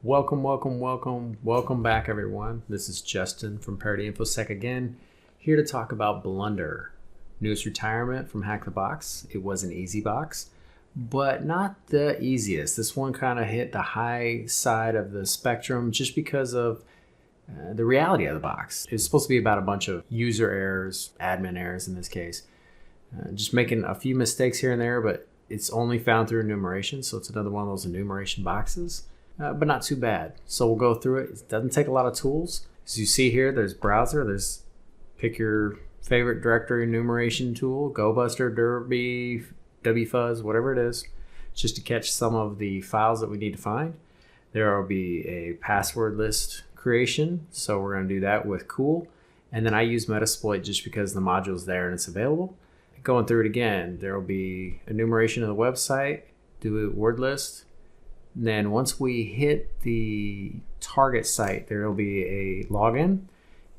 Welcome back, everyone. This is Justin from Parity InfoSec again, here to talk about Blunder. Newest retirement from HackTheBox. It was an easy box, but not the easiest. This one kind of hit the high side of the spectrum just because of the reality of the box. It's supposed to be about a bunch of user errors, admin errors in this case, just making a few mistakes here and there, but it's only found through enumeration, so it's another one of those enumeration boxes. But not too bad. So we'll go through it. It doesn't take a lot of tools. As you see here, there's browser, there's pick your favorite directory enumeration tool, gobuster, derby, wfuzz, whatever it is, just to catch some of the files that we need to find. There will be a password list creation, so we're going to do that with cool. And then I use MetaSploit just because the module's there and it's available. Going through it again, there will be enumeration of the website, do a word list. And then once we hit the target site, there will be a login,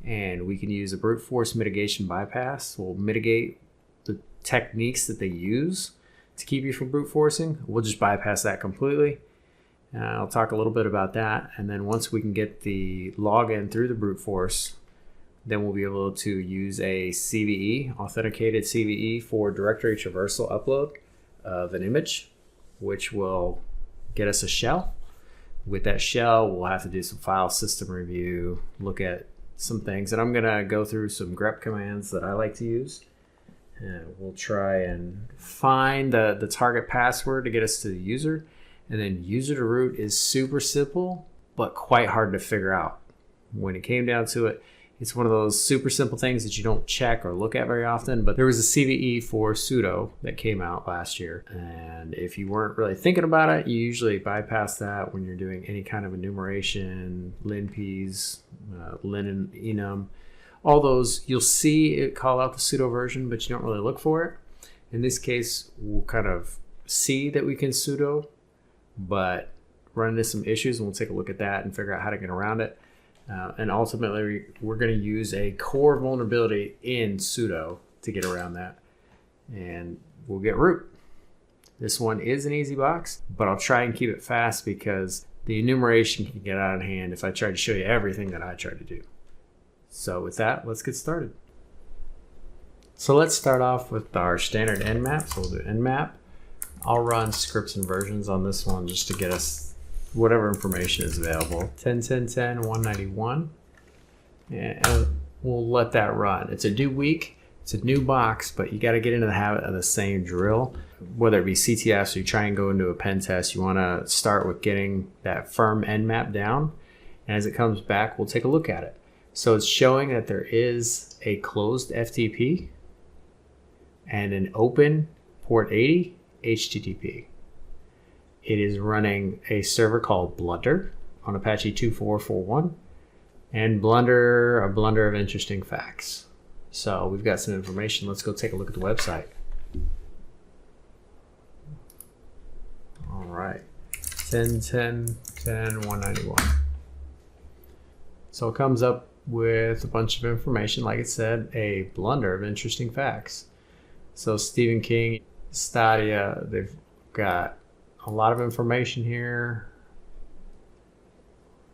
and we can use a brute force mitigation bypass. We'll mitigate the techniques that they use to keep you from brute forcing. We'll just bypass that completely. I'll talk a little bit about that. And then once we can get the login through the brute force, then we'll be able to use a CVE, authenticated CVE, for directory traversal upload of an image, which will get us a shell. With that shell, we'll have to do some file system review, look at some things, and I'm gonna go through some grep commands that I like to use. And we'll try and find the target password to get us to the user. And then user to root is super simple, but quite hard to figure out. When it came down to it, it's one of those super simple things that you don't check or look at very often, but there was a CVE for sudo that came out last year. And if you weren't really thinking about it, you usually bypass that when you're doing any kind of enumeration, linpeas, lin and enum, all those, you'll see it call out the sudo version, but you don't really look for it. In this case, we'll kind of see that we can sudo, but run into some issues, and we'll take a look at that and figure out how to get around it. And ultimately, we're going to use a core vulnerability in sudo to get around that. And we'll get root. This one is an easy box, but I'll try and keep it fast because the enumeration can get out of hand if I try to show you everything that I try to do. So with that, let's get started. So let's start off with our standard NMap. So we'll do NMap. I'll run scripts and versions on this one just to get us whatever information is available. 10.10.10.191, and we'll let that run. It's a new week, it's a new box, but you got to get into the habit of the same drill. Whether it be CTFs or you try and go into a pen test, you want to start with getting that firm NMap down, and as it comes back, we'll take a look at it. So it's showing that there is a closed FTP and an open port 80 HTTP. It is running a server called Blunder on Apache 2441, and Blunder, a blunder of interesting facts. So we've got some information. Let's go take a look at the website. All right, 10.10.10.191. So it comes up with a bunch of information, like it said, a blunder of interesting facts. So Stephen King, Stadia, they've got a lot of information here.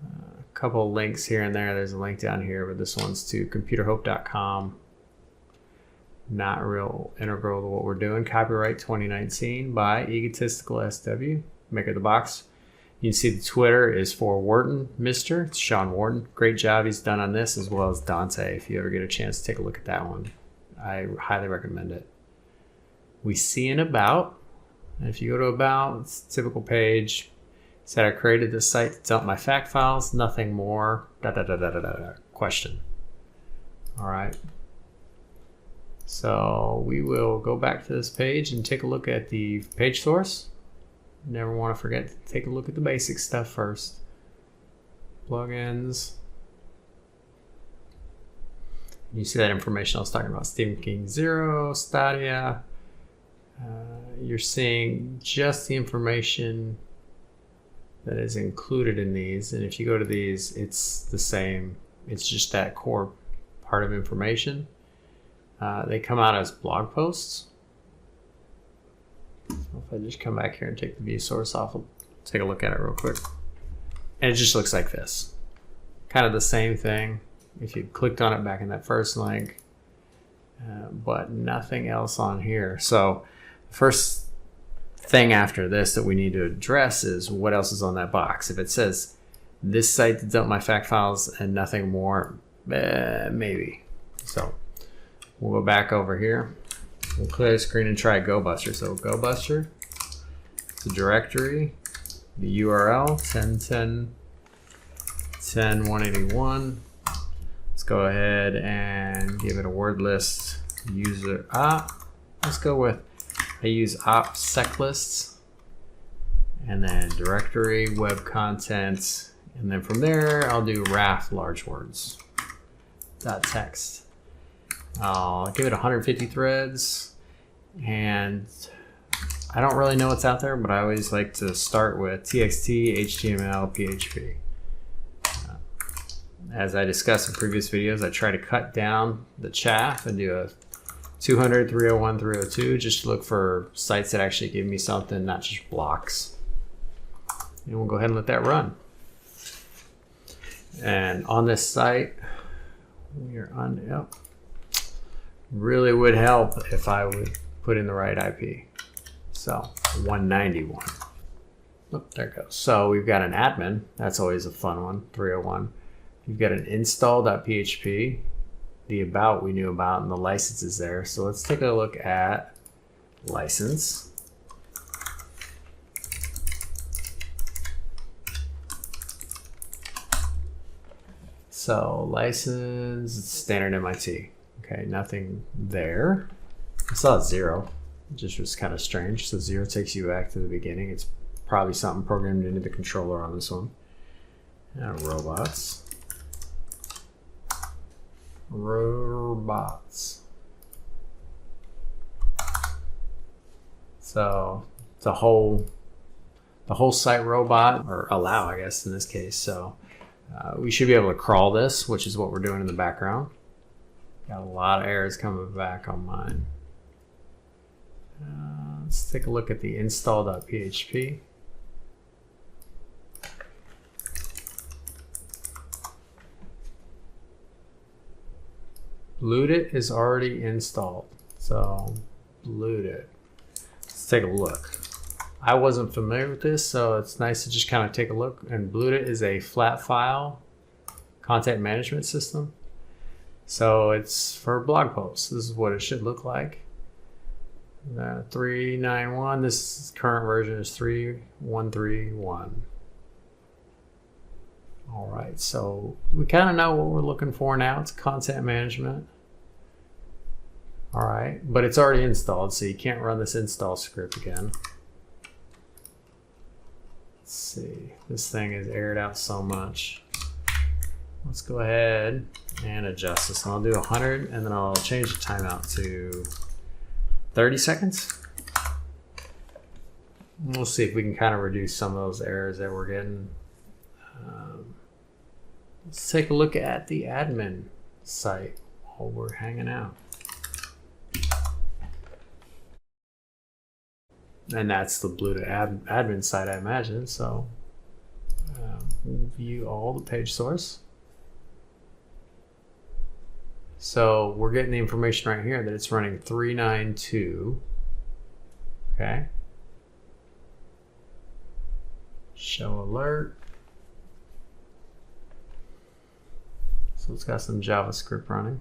A couple of links here and there. There's a link down here, but this one's to computerhope.com. Not real integral to what we're doing. Copyright 2019 by egotisticalSW, maker of the box. You can see the Twitter is for Wharton, Mr. It's Sean Wharton. Great job he's done on this, as well as Dante. If you ever get a chance to take a look at that one, I highly recommend it. We see an about. And if you go to about, it's a typical page. It said I created this site to dump my fact files, nothing more, question. All right. So we will go back to this page and take a look at the page source. Never want to forget to take a look at the basic stuff first. Plugins. You see that information I was talking about. Stephen King 0, Stadia. You're seeing just the information that is included in these, and if you go to these, it's the same. It's just that core part of information. They come out as blog posts. So if I just come back here and take the view source off, I'll take a look at it real quick. And it just looks like this. Kind of the same thing if you clicked on it back in that first link, but nothing else on here. So the first thing after this that we need to address is what else is on that box. If it says this site to dump my fact files and nothing more, maybe. So we'll go back over here. We'll clear the screen and try gobuster. So gobuster, the directory, the URL 10.10.10.181. Let's go ahead and give it a word list. User let's go with, I use op seclists, and then directory web content, and then from there I'll do raf large words .text. I'll give it 150 threads, and I don't really know what's out there, but I always like to start with TXT, HTML, PHP. As I discussed in previous videos, I try to cut down the chaff and do a 200, 301, 302, just to look for sites that actually give me something, not just blocks. And we'll go ahead and let that run. And on this site, we are on, yep. Really would help if I would put in the right IP. So 191. Oh, there it goes. So we've got an admin. That's always a fun one, 301. We've got an install.php. The about we knew about, and the license is there. So let's take a look at license. So license, standard MIT. Okay, nothing there. I saw 0. It just was kind of strange. So 0 takes you back to the beginning. It's probably something programmed into the controller on this one. And robots. So the whole site robot, or allow, I guess in this case. So we should be able to crawl this, which is what we're doing in the background. Got a lot of errors coming back on mine. Let's take a look at the install.php. Bludit is already installed. So Bludit. Let's take a look. I wasn't familiar with this, so it's nice to just kind of take a look. And Bludit is a flat file content management system. So it's for blog posts. This is what it should look like. 391. This current version is 3131. All right, so we kind of know what we're looking for now. It's content management. All right, but it's already installed, so you can't run this install script again. Let's see, this thing is aired out so much. Let's go ahead and adjust this. And I'll do 100, and then I'll change the timeout to 30 seconds. We'll see if we can kind of reduce some of those errors that we're getting. Let's take a look at the admin site while we're hanging out. And that's the Bludit admin site, I imagine. So we'll view all the page source. So we're getting the information right here that it's running 392. Okay. Show alert. So it's got some JavaScript running.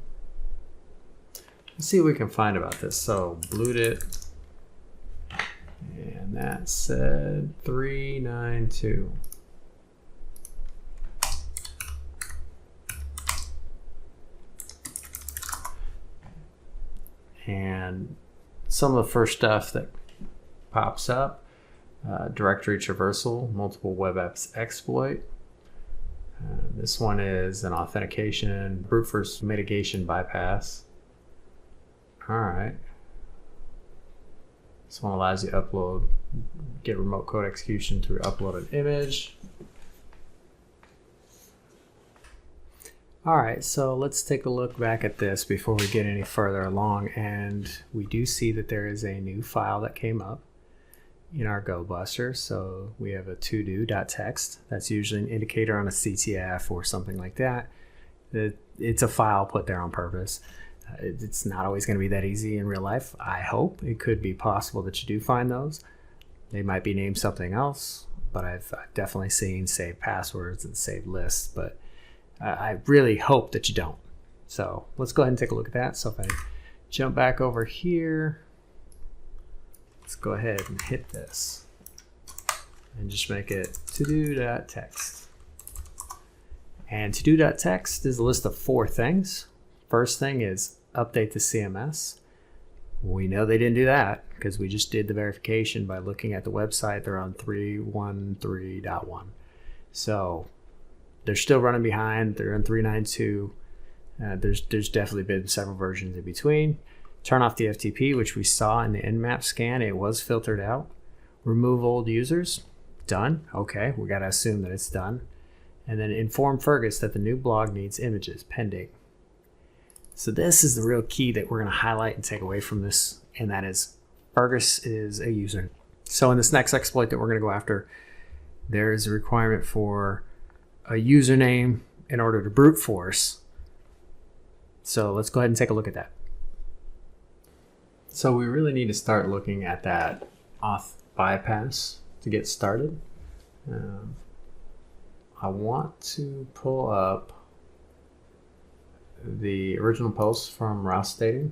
Let's see what we can find about this. So Bludit, and that said 392. And some of the first stuff that pops up, directory traversal, multiple web apps exploit. This one is an authentication, brute force mitigation bypass. All right. This one allows you to upload, get remote code execution through uploaded image. All right, so let's take a look back at this before we get any further along. And we do see that there is a new file that came up. in our gobuster. So we have a todo.txt. That's usually an indicator on a CTF or something like that. It's a file put there on purpose. It's not always going to be that easy in real life. I hope it could be possible that you do find those. They might be named something else, but I've definitely seen saved passwords and saved lists, but I really hope that you don't. So let's go ahead and take a look at that. So if I jump back over here, let's go ahead and hit this and just make it todo.txt. And todo.txt is a list of 4 things. First thing is update the CMS. We know they didn't do that because we just did the verification by looking at the website. They're on 3.13.1. So they're still running behind. They're in 3.9.2. There's definitely been several versions in between. Turn off the FTP, which we saw in the NMap scan. It was filtered out. Remove old users. Done. Okay, we got to assume that it's done. And then inform Fergus that the new blog needs images. Pending. So this is the real key that we're going to highlight and take away from this, and that is Fergus is a user. So in this next exploit that we're going to go after, there is a requirement for a username in order to brute force. So let's go ahead and take a look at that. So we really need to start looking at that auth bypass to get started. I want to pull up the original post from Rouse Stating.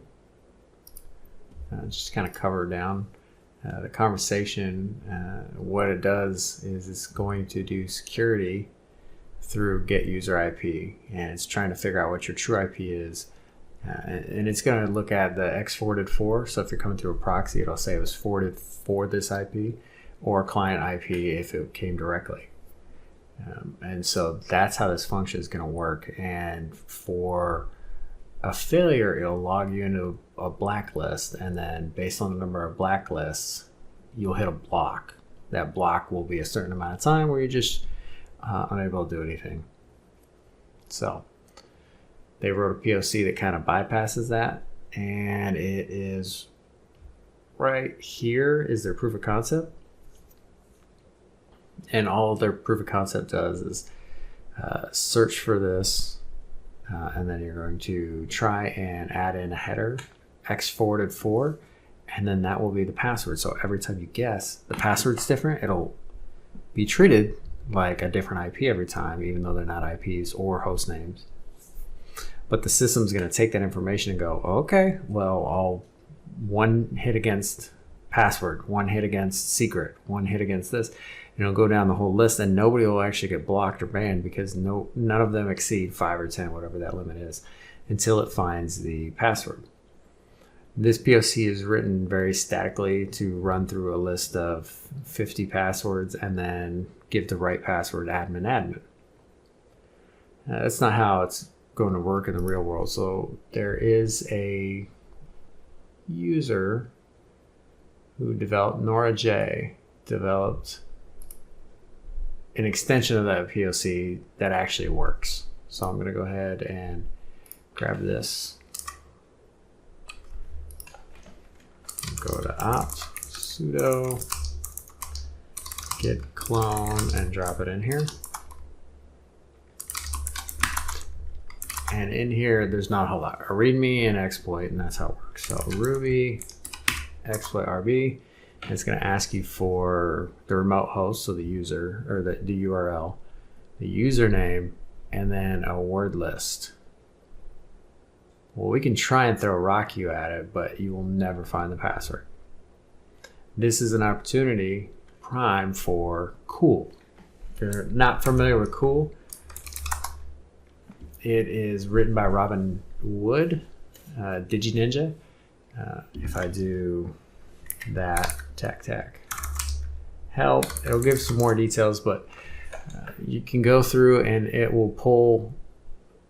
Just kind of cover down the conversation. What it does is it's going to do security through get user IP, and it's trying to figure out what your true IP is. And it's going to look at the X forwarded for. So if you're coming through a proxy, it'll say it was forwarded for this IP, or client IP if it came directly. And so that's how this function is going to work. And for a failure, it'll log you into a blacklist, and then based on the number of blacklists, you'll hit a block. That block will be a certain amount of time where you're just unable to do anything. So they wrote a POC that kind of bypasses that, and it is right here is their proof of concept. And all their proof of concept does is search for this, and then you're going to try and add in a header, X forwarded for, and then that will be the password. So every time you guess, the password's different. It'll be treated like a different IP every time, even though they're not IPs or host names. But the system's going to take that information and go, okay, well, I'll one hit against password, one hit against secret, one hit against this. And it'll go down the whole list, and nobody will actually get blocked or banned because none of them exceed 5 or 10, whatever that limit is, until it finds the password. This POC is written very statically to run through a list of 50 passwords and then give the right password admin. That's not how it's going to work in the real world. So there is a user who developed noraj, developed an extension of that POC that actually works. So I'm going to go ahead and grab this, go to opt sudo git clone and drop it in here. And in here, there's not a whole lot. A readme and exploit, and that's how it works. So Ruby exploit RB. And it's going to ask you for the remote host, so the user, or the URL, the username, and then a word list. Well, we can try and throw RockU at it, but you will never find the password. This is an opportunity prime for Cool. If you're not familiar with Cool, it is written by Robin Wood, DigiNinja. If I do that tac help, it'll give some more details, but you can go through and it will pull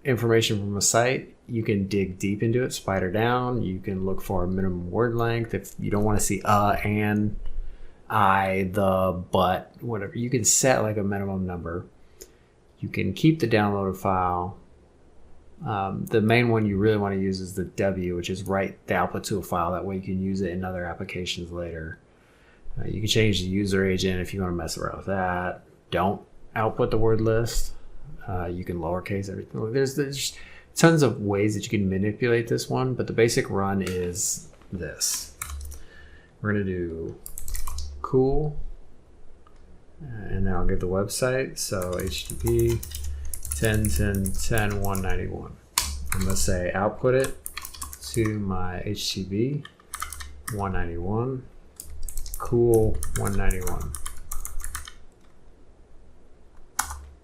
information from a site. You can dig deep into it, spider down. You can look for a minimum word length. If you don't want to see and, I, the, but, whatever, you can set like a minimum number. You can keep the downloaded file. The main one you really want to use is the W, which is write the output to a file. That way you can use it in other applications later. You can change the user agent if you want to mess around with that. Don't output the word list. You can lowercase everything. There's tons of ways that you can manipulate this one, but the basic run is this. We're going to do cool, and then I'll give the website. So HTTP 10.10.10.191. I'm going to say output it to my HTTP 191 cool 191.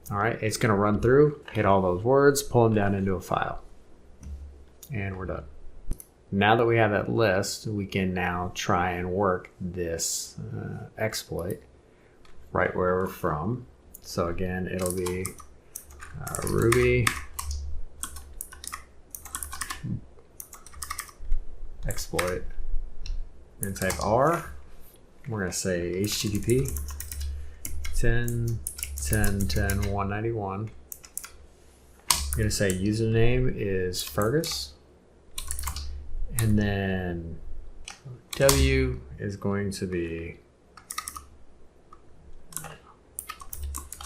All right, it's going to run through, hit all those words, pull them down into a file, and we're done. Now that we have that list, we can now try and work this exploit right where we're from. So again, it'll be Ruby exploit and type R. We're going to say HTTP 10.10.10.191. I'm going to say username is Fergus. And then W is going to be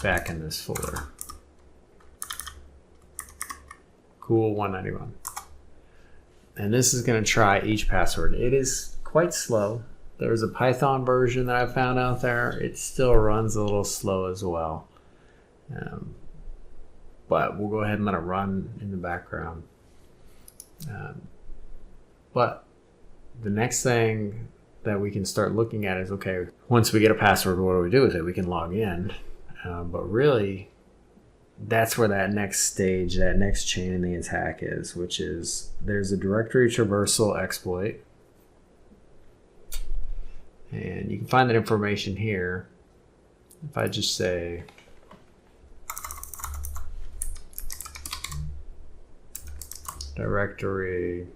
back in this folder. Cool 191. And this is going to try each password. It is quite slow. There's a Python version that I found out there. It still runs a little slow as well. But we'll go ahead and let it run in the background. But the next thing that we can start looking at is, okay, once we get a password, what do we do with it? We can log in. But really, that's where that next stage, that next chain in the attack is, which is there's a directory traversal exploit. And you can find that information here. If I just say directory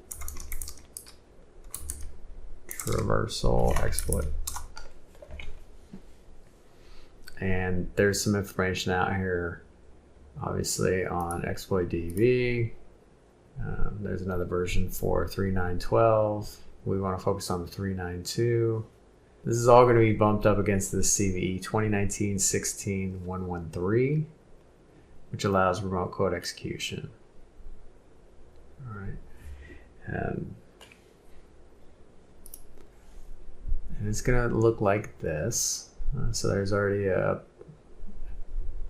traversal exploit, and there's some information out here, obviously on exploit DB. There's another version for 3.9.12. We want to focus on the 3.9.2. This is all going to be bumped up against the CVE 2019-16-113, which allows remote code execution. All right. And it's going to look like this. So there's already a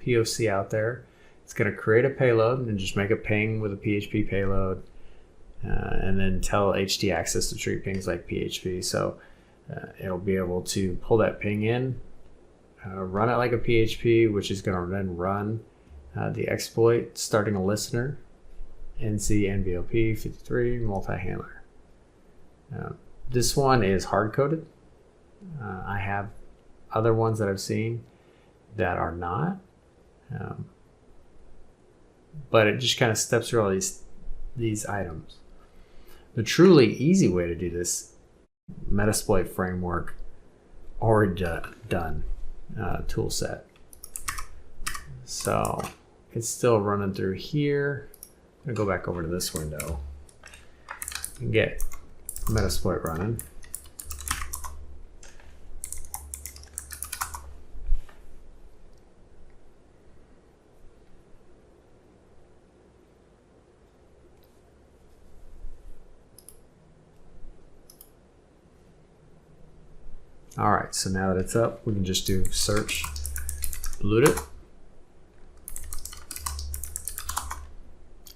POC out there. It's going to create a payload and just make a ping with a PHP payload, and then tell HD access to treat pings like PHP. So it'll be able to pull that ping in, run it like a PHP, which is going to then run the exploit starting a listener, NC NVLP 53 multi-handler. This one is hard-coded. I have other ones that I've seen that are not. But it just kind of steps through all these items. The truly easy way to do this, MetaSploit Framework already done tool set. So it's still running through here. I'm gonna go back over to this window and get MetaSploit running. All right, so now that it's up, we can just do search Bludit.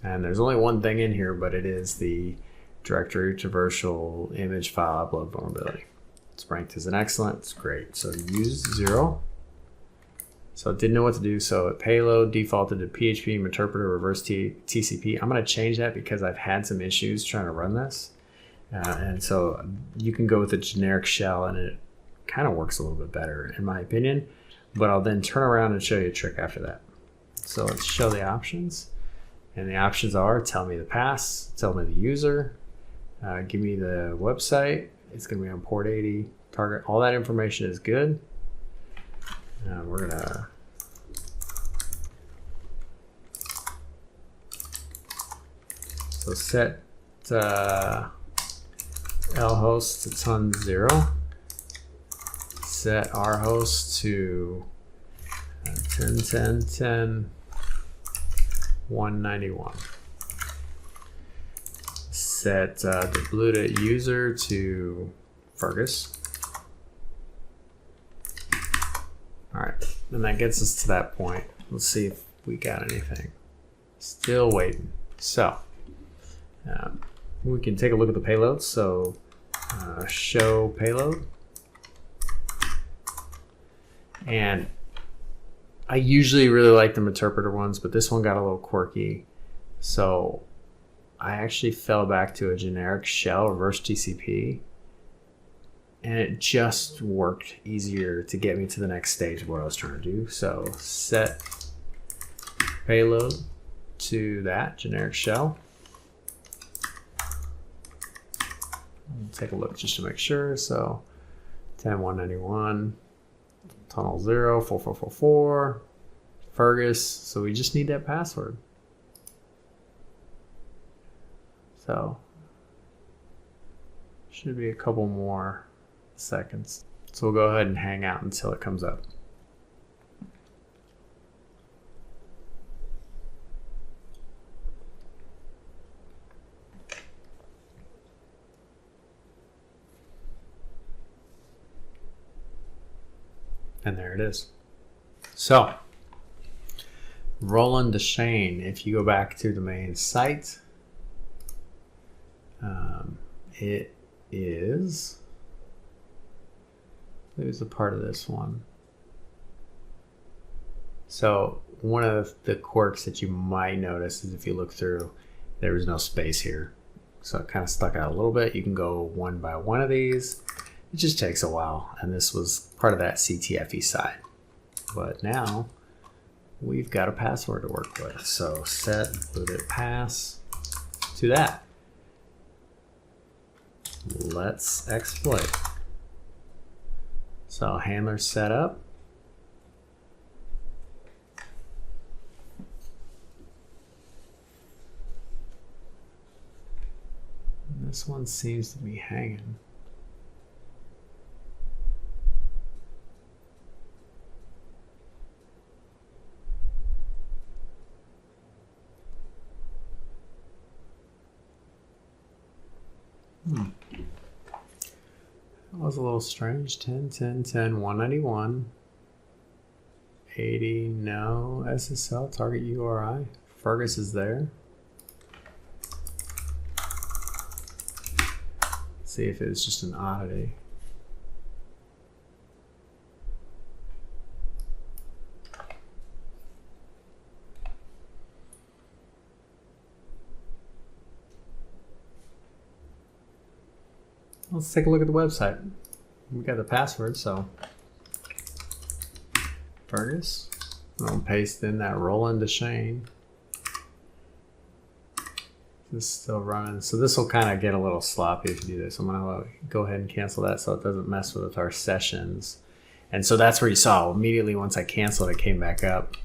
And there's only one thing in here, but it is the directory traversal image file upload vulnerability. It's ranked as an excellent, it's great. So use 0. So it didn't know what to do, so it payload defaulted to PHP, meterpreter, reverse TCP. I'm gonna change that because I've had some issues trying to run this. And so you can go with a generic shell and it kind of works a little bit better in my opinion, but I'll then turn around and show you a trick after that. So let's show the options, and the options are tell me the pass, tell me the user, give me the website. It's going to be on port 80, target. All that information is good. We're gonna set lhost to ton 0. set our host to 10.10.10.191. Set the Bludit user to Fergus. All right, and that gets us to that point. Let's see if we got anything. Still waiting. So we can take a look at the payload. So show payload. And I usually really like the meterpreter ones, but this one got a little quirky. So I actually fell back to a generic shell, reverse TCP, and it just worked easier to get me to the next stage of what I was trying to do. So set payload to that generic shell. I'll take a look just to make sure. So 10.191. Tunnel 0, 4444, Fergus. So we just need that password. So should be a couple more seconds. So we'll go ahead and hang out until it comes up. And there it is. So, Roland Deshane, if you go back to the main site, it is, there's a part of this one. So, one of the quirks that you might notice is if you look through, there was no space here. So it kind of stuck out a little bit. You can go one by one of these. It just takes a while, and this was part of that CTFE side. But now we've got a password to work with. So set Bludit pass to that. Let's exploit. So handler set up. And this one seems to be hanging. That was a little strange. 10.10.10.191. 80, no. SSL, target URI. Fergus is there. See if it's just an oddity. Let's take a look at the website. We got the password, so Fergus. I'll paste in that Roland Deshane. This is still running, so this will kind of get a little sloppy if you do this. I'm gonna go ahead and cancel that so it doesn't mess with our sessions. And so that's where you saw immediately once I canceled, it came back up.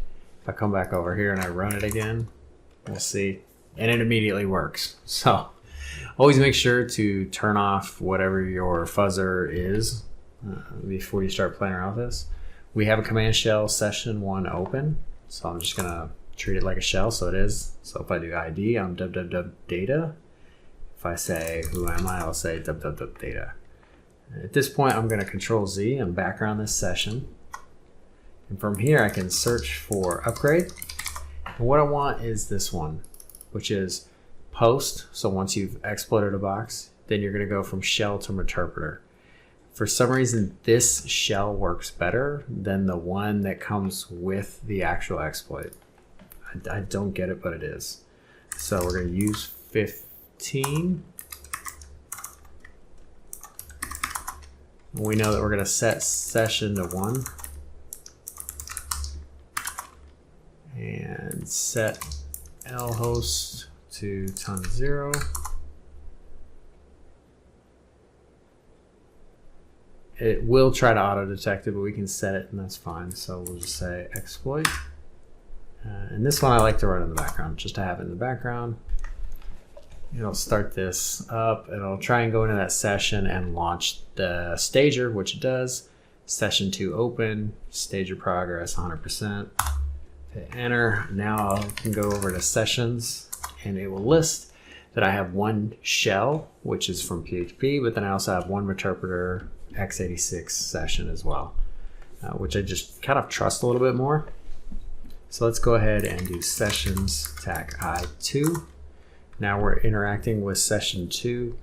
If I come back over here and I run it again, we'll see, and it immediately works. So always make sure to turn off whatever your fuzzer is before you start playing around with this. We have a command shell session 1 open, so I'm just gonna treat it like a shell, so it is. So if I do ID, I'm www.data. If I say who am I, I'll say www.data. At this point, I'm gonna Control Z and background this session. And from here, I can search for upgrade. And what I want is this one, which is post. So once you've exploited a box, then you're going to go from shell to meterpreter. For some reason, this shell works better than the one that comes with the actual exploit. I don't get it, but it is. So we're going to use 15. We know that we're going to set session to 1 and set lhost to ton 0. It will try to auto detect it, but we can set it and that's fine. So we'll just say exploit. And this one I like to run in the background, just to have it in the background. It'll start this up. It'll try and go into that session and launch the stager, which it does. session 2 open, stage of progress 100%, hit enter. Now I can go over to sessions and it will list that I have one shell, which is from PHP, but then I also have one meterpreter x86 session as well, which I just kind of trust a little bit more. So let's go ahead and do sessions tag I2. Now we're interacting with session 2.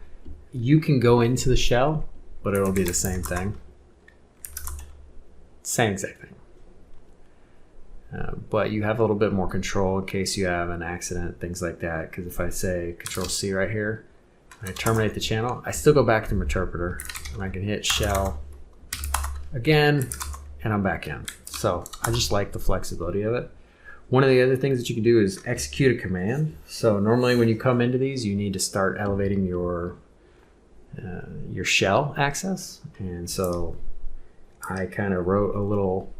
You can go into the shell, but it'll be the same thing. Same exact thing. But you have a little bit more control in case you have an accident, things like that. Because if I say Control C right here, I terminate the channel, I still go back to meterpreter, and I can hit shell again, and I'm back in. So I just like the flexibility of it. One of the other things that you can do is execute a command. So normally when you come into these, you need to start elevating your shell access. And so I kind of wrote a little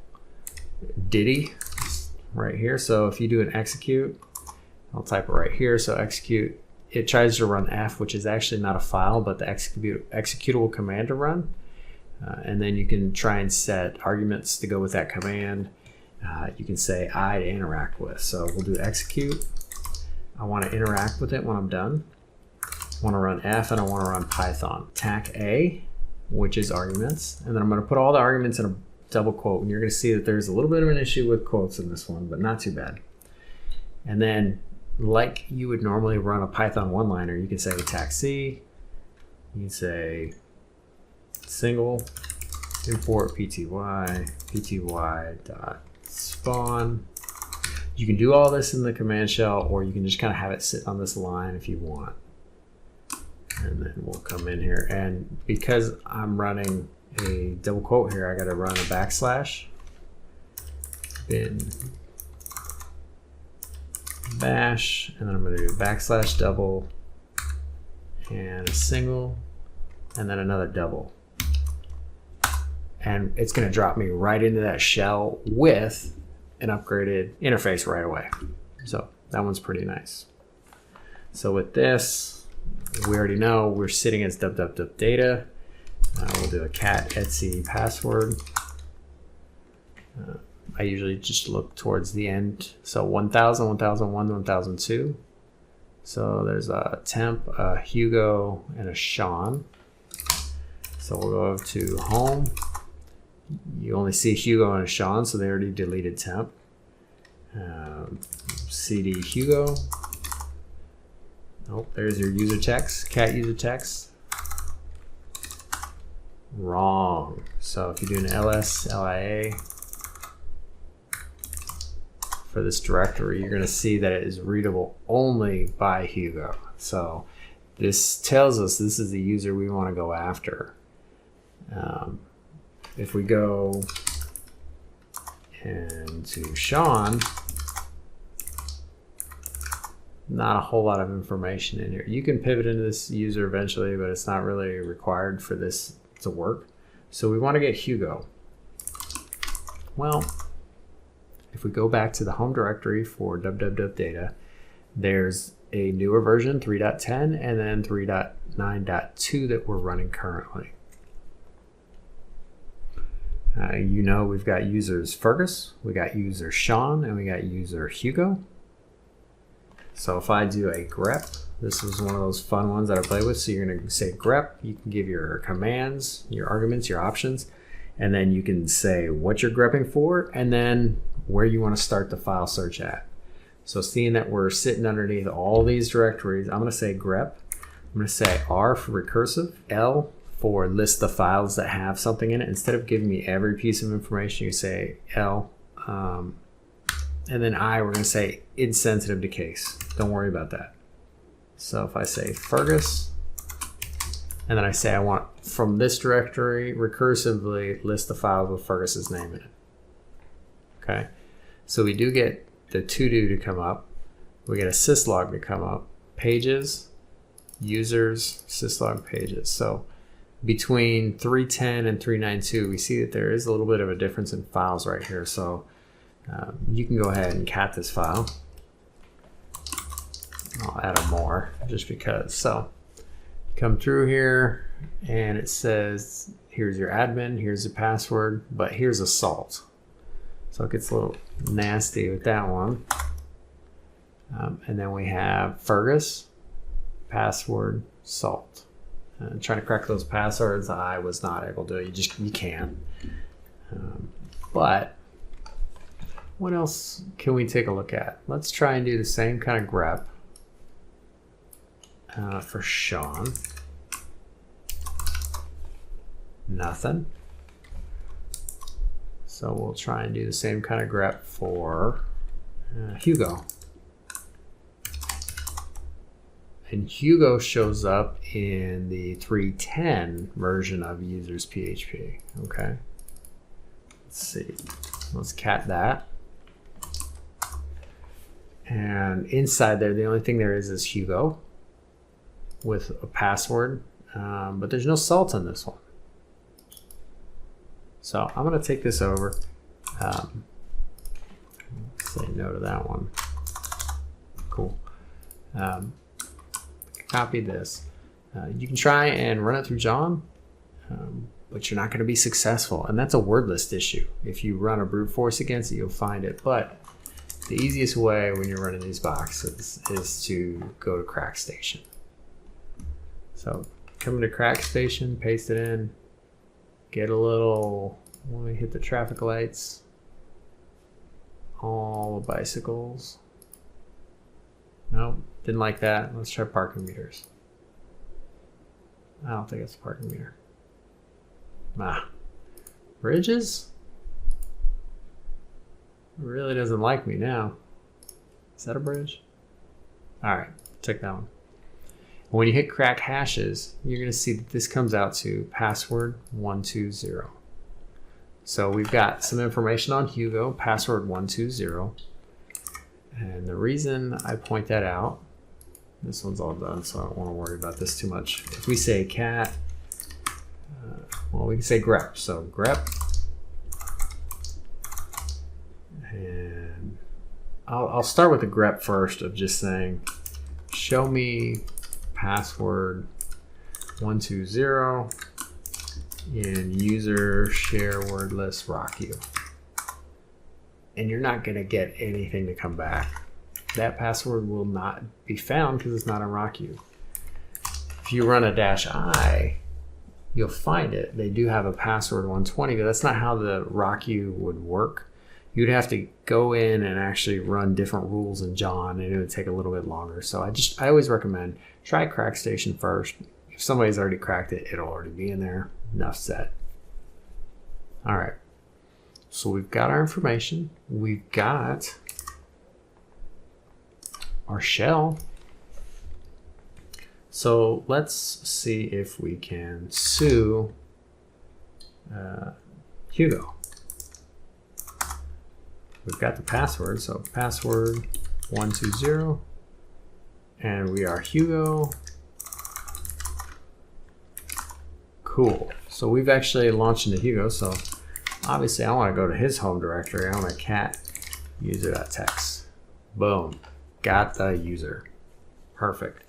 ditty right here. So if you do an execute, I'll type it right here. So execute, it tries to run F, which is actually not a file, but the executable command to run. And then you can try and set arguments to go with that command. You can say I to interact with. So we'll do execute. I want to interact with it when I'm done. I want to run F and I want to run Python. Tac A, which is arguments. And then I'm going to put all the arguments in a double quote. And you're going to see that there's a little bit of an issue with quotes in this one, but not too bad. And then like you would normally run a Python one-liner, you can say tac C. You can say single import pty dot spawn. You can do all this in the command shell, or you can just kind of have it sit on this line if you want. And then we'll come in here, and because I'm running a double quote here, I got to run a backslash bin bash, and then I'm going to do backslash double and a single and then another double. And it's going to drop me right into that shell with an upgraded interface right away. So that one's pretty nice. So with this, we already know we're sitting as data. We'll do a cat etc password. I usually just look towards the end. So 1000, 1001, 1002. So there's a temp, a Hugo, and a Sean. So we'll go over to home. You only see Hugo and a Sean, so they already deleted temp. CD Hugo. Oh, there's your user text, cat user text. Wrong. So if you do an ls lia for this directory, you're going to see that it is readable only by Hugo. So this tells us this is the user we want to go after. If we go into Sean, not a whole lot of information in here. You can pivot into this user eventually, but it's not really required for this to work. So we want to get Hugo. Well, if we go back to the home directory for www.data, there's a newer version, 3.10, and then 3.9.2 that we're running currently. You know, we've got users Fergus, we got user Sean, and we got user Hugo. So if I do a grep, this is one of those fun ones that I play with. So you're going to say grep, you can give your commands, your arguments, your options, and then you can say what you're grepping for, and then where you want to start the file search at. So seeing that we're sitting underneath all these directories, I'm going to say grep. I'm going to say R for recursive, L for list the files that have something in it. Instead of giving me every piece of information, you say L. And then I, we're going to say insensitive to case. Don't worry about that. So if I say Fergus, and then I say I want from this directory recursively list the files with Fergus's name in it. Okay, so we do get the to-do to come up. We get a syslog to come up. Pages, users, syslog pages. So between 310 and 392, we see that there is a little bit of a difference in files right here. So you can go ahead and cat this file. I'll add a more just because. So come through here and it says Here's your admin, here's the password, but here's a salt. So it gets a little nasty with that one. And then we have Fergus, password, salt. Trying to crack those passwords, I was not able to. You can't. But what else can we take a look at? Let's try and do the same kind of grep for Sean. Nothing. So we'll try and do the same kind of grep for Hugo. And Hugo shows up in the 3.10 version of users PHP. Okay. Let's see. Let's cat that. And inside there, the only thing there is Hugo with a password, but there's no salt in this one. So I'm going to take this over. Say no to that one. Cool. Copy this. You can try and run it through John, but you're not going to be successful. And that's a word list issue. If you run a brute force against it, you'll find it. But the easiest way when you're running these boxes is to go to CrackStation. So come into CrackStation, paste it in, get a little, let me hit the traffic lights, all the bicycles. Nope, didn't like that. Let's try parking meters. I don't think it's a parking meter. Bridges? It really doesn't like me now. Is that a bridge? All right, take that one. When you hit crack hashes, you're going to see that this comes out to password 120. So we've got some information on Hugo, password 120. And the reason I point that out, this one's all done, so I don't want to worry about this too much. If we say cat, well, we can say grep. So grep, and I'll start with the grep first of just saying, show me password 120 in user share word list RockU. And you're not going to get anything to come back. That password will not be found because it's not in RockU. If you run a -i, you'll find it. They do have a password 120, but that's not how the RockU would work. You'd have to go in and actually run different rules in John, and it would take a little bit longer. So I always recommend try CrackStation first. If somebody's already cracked it, it'll already be in there. Enough said. All right. So we've got our information. We've got our shell. So let's see if we can sue Hugo. We've got the password, so password 120, and we are Hugo. Cool. So we've actually launched into Hugo, so obviously I want to go to his home directory. I want to cat user.txt. Boom. Got the user. Perfect.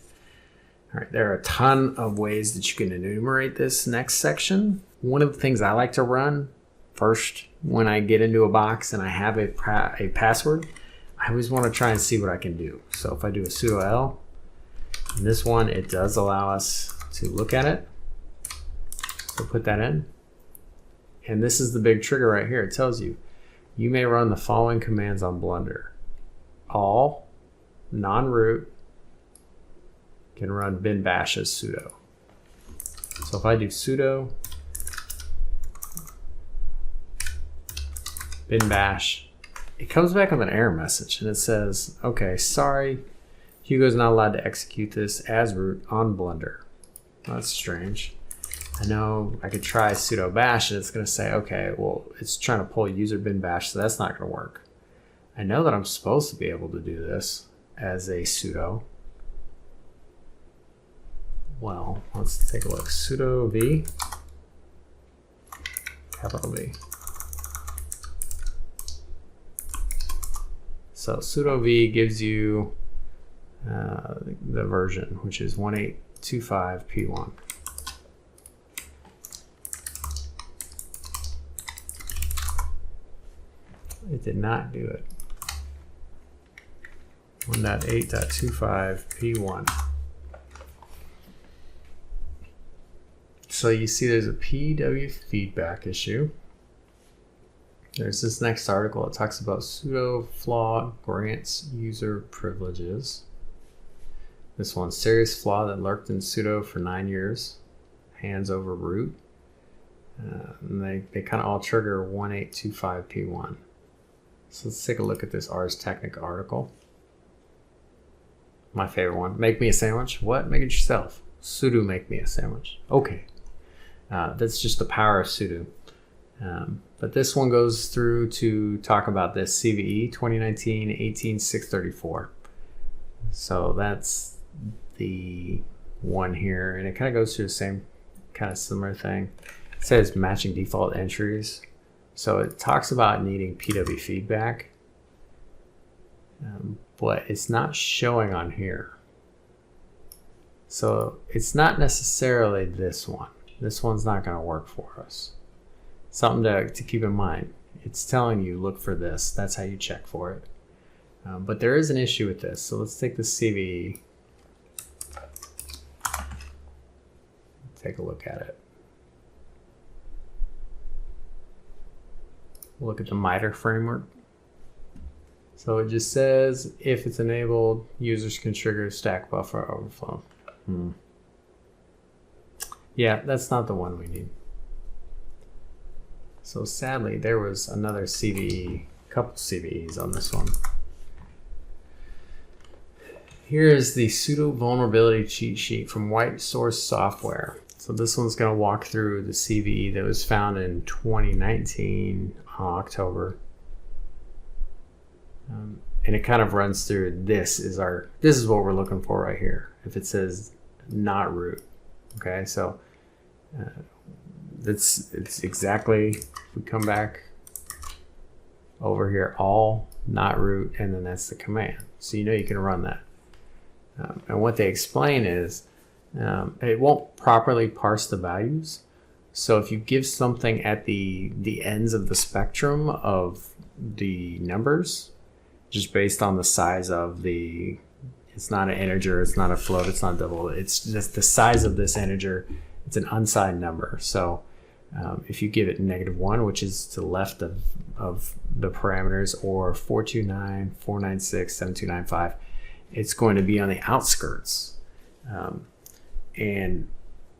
All right, there are a ton of ways that you can enumerate this next section. One of the things I like to run first when I get into a box and I have a password, I always want to try and see what I can do. So if I do a sudo L, in this one, it does allow us to look at it. So put that in. And this is the big trigger right here. It tells you, you may run the following commands on Blunder. All non-root can run bin bash as sudo. So if I do sudo bin bash, it comes back with an error message and it says, okay, sorry, Hugo's not allowed to execute this as root on Blunder. That's strange. I know I could try sudo bash and it's going to say, okay, well, it's trying to pull user bin bash, so that's not going to work. I know that I'm supposed to be able to do this as a sudo. Well, let's take a look. Sudo v, capital V. So sudo v gives you the version, which is 1825p1. It did not do it. 1.8.25 P1. So you see there's a PW feedback issue. There's this next article. It talks about sudo flaw grants user privileges. This one, serious flaw that lurked in sudo for 9 years. Hands over root. And they kind of all trigger 1.8.25 P1. So let's take a look at this Ars Technica article. My favorite one. Make me a sandwich? What? Make it yourself. Sudo make me a sandwich. Okay. That's just the power of sudo. But this one goes through to talk about this CVE 2019-18-634. So that's the one here. And it kind of goes through the same kind of similar thing. It says matching default entries. So it talks about needing PW feedback. But it's not showing on here. So it's not necessarily this one. This one's not going to work for us. Something to keep in mind. It's telling you look for this. That's how you check for it. But there is an issue with this. So let's take the CVE. Take a look at it. Look at the MSF framework. So it just says if it's enabled, users can trigger stack buffer overflow. Yeah, that's not the one we need. So sadly, there was another CVE, couple CVEs on this one. Here is the sudo vulnerability cheat sheet from White Source Software. So this one's going to walk through the CVE that was found in 2019 October. And it kind of runs through this is what we're looking for right here. If it says not root, okay, so it's exactly, we come back over here, all not root, and then that's the command. So you know you can run that. And what they explain is it won't properly parse the values. So if you give something at the ends of the spectrum of the numbers, just based on the size of it's not an integer, it's not a float, it's not double, it's just the size of this integer, it's an unsigned number. So if you give it -1, which is to the left of the parameters, or 429, 496, 7295, it's going to be on the outskirts. And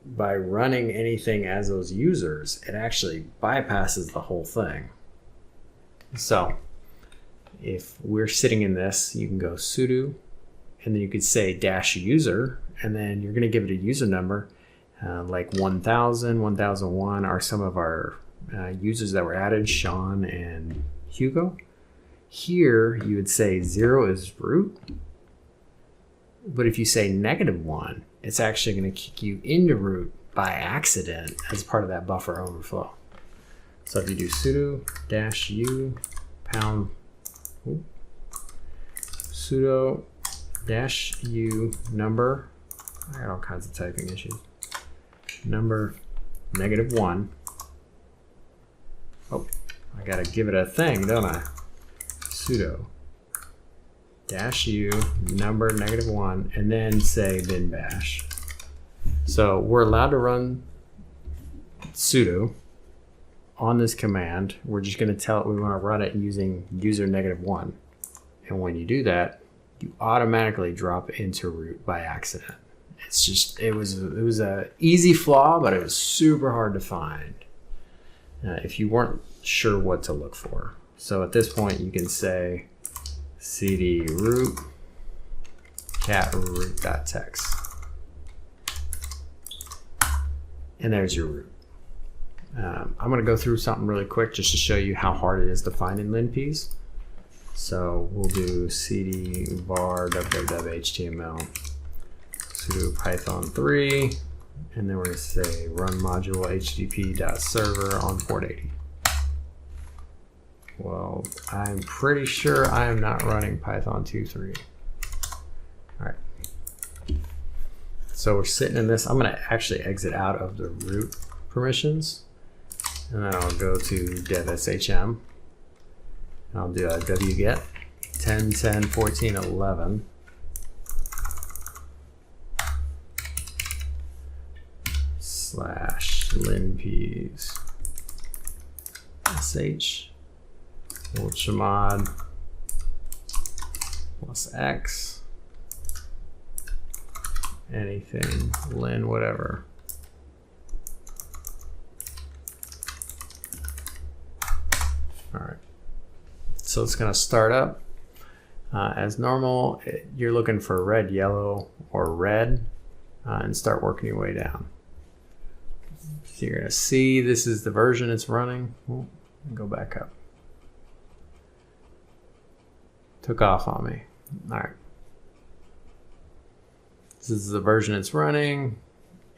by running anything as those users, it actually bypasses the whole thing. So if we're sitting in this, you can go sudo, and then you could say -user, and then you're going to give it a user number, like 1000, 1001 are some of our users that were added, Sean and Hugo. Here you would say 0 is root, but if you say -1, it's actually going to kick you into root by accident as part of that buffer overflow. So if you do sudo -u pound sudo -u number, I got all kinds of typing issues, number -1. Oh, I gotta give it a thing, don't I? Sudo -u number -1, and then say bin bash. So we're allowed to run sudo on this command. We're just going to tell it we want to run it using user -1. And when you do that, you automatically drop into root by accident. It's just, it was a easy flaw, but it was super hard to find if you weren't sure what to look for. So at this point, you can say cd root cat root.txt, and there's your root. I'm going to go through something really quick just to show you how hard it is to find in linpeas. So we'll do cd var www.html sudo python 3, and then we're going to say run module http.server on port 80. Well, I'm pretty sure I am not running Python 2.3. All right. So we're sitting in this. I'm going to actually exit out of the root permissions, and then I'll go to dev shm. And I'll do a wget 10, 10, 14, 11. Slash linpeas sh ultramod plus x anything lin whatever. All right, so it's going to start up as normal. You're looking for red, yellow, or red, and start working your way down. So you're going to see this is the version it's running. Ooh, go back up. Took off on me. All right. This is the version it's running,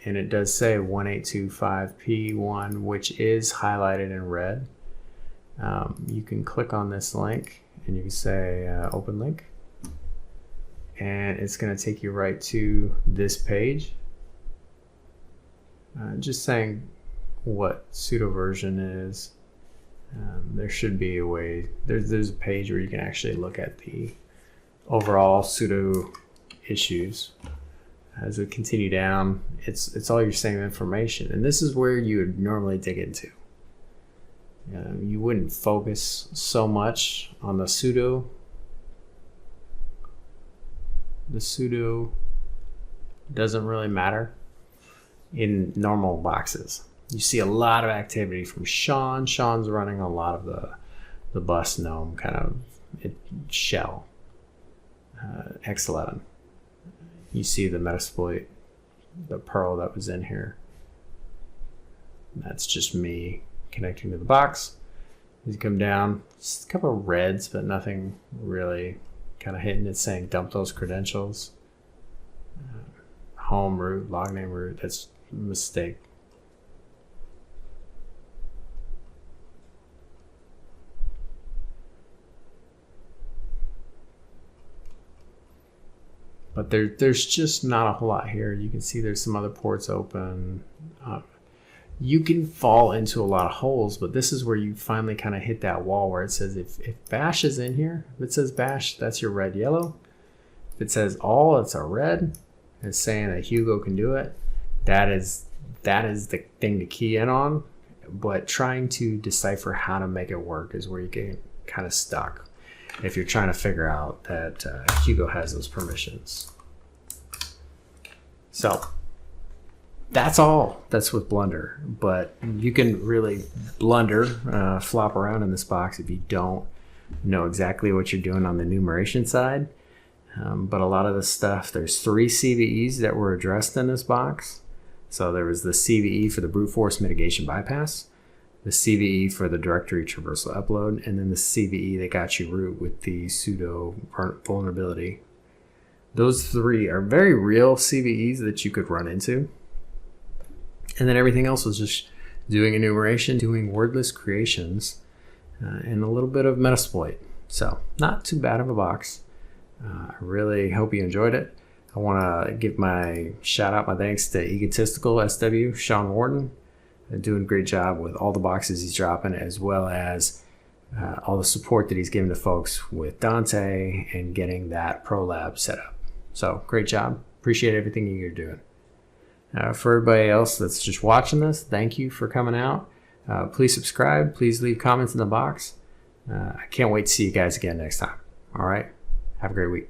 and it does say 1825p1, which is highlighted in red. You can click on this link and you can say open link, and it's going to take you right to this page. Just saying what pseudo version is. There should be a way, there's a page where you can actually look at the overall pseudo issues. As we continue down, it's all your same information, and this is where you would normally dig into. You wouldn't focus so much on the pseudo. The pseudo doesn't really matter in normal boxes. You see a lot of activity from Sean. Sean's running a lot of the bus gnome kind of shell. X11. You see the Metasploit, the Perl that was in here. That's just me connecting to the box. As you come down, just a couple of reds, but nothing really kind of hitting. It's saying dump those credentials. Home root, log name root, that's a mistake. But there's just not a whole lot here. You can see there's some other ports open. You can fall into a lot of holes, but this is where you finally kind of hit that wall where it says if bash is in here, if it says bash, that's your red, yellow. If it says all, it's a red. It's saying that Hugo can do it. That is the thing to key in on. But trying to decipher how to make it work is where you get kind of stuck if you're trying to figure out that Hugo has those permissions. So that's all. That's with Blunder. But you can really blunder, flop around in this box if you don't know exactly what you're doing on the enumeration side. But a lot of this stuff, there's 3 CVEs that were addressed in this box. So there was the CVE for the brute force mitigation bypass, the CVE for the directory traversal upload, and then the CVE that got you root with the pseudo vulnerability. Those 3 are very real CVEs that you could run into. And then everything else was just doing enumeration, doing wordless creations, and a little bit of Metasploit. So not too bad of a box. I really hope you enjoyed it. I want to give my shout out, my thanks to egotisticalSW, Sean Wharton. Doing a great job with all the boxes he's dropping, as well as all the support that he's given to folks with Dante and getting that Pro Lab set up. So great job. Appreciate everything you're doing. For everybody else that's just watching this, thank you for coming out. Please subscribe. Please leave comments in the box. I can't wait to see you guys again next time. All right. Have a great week.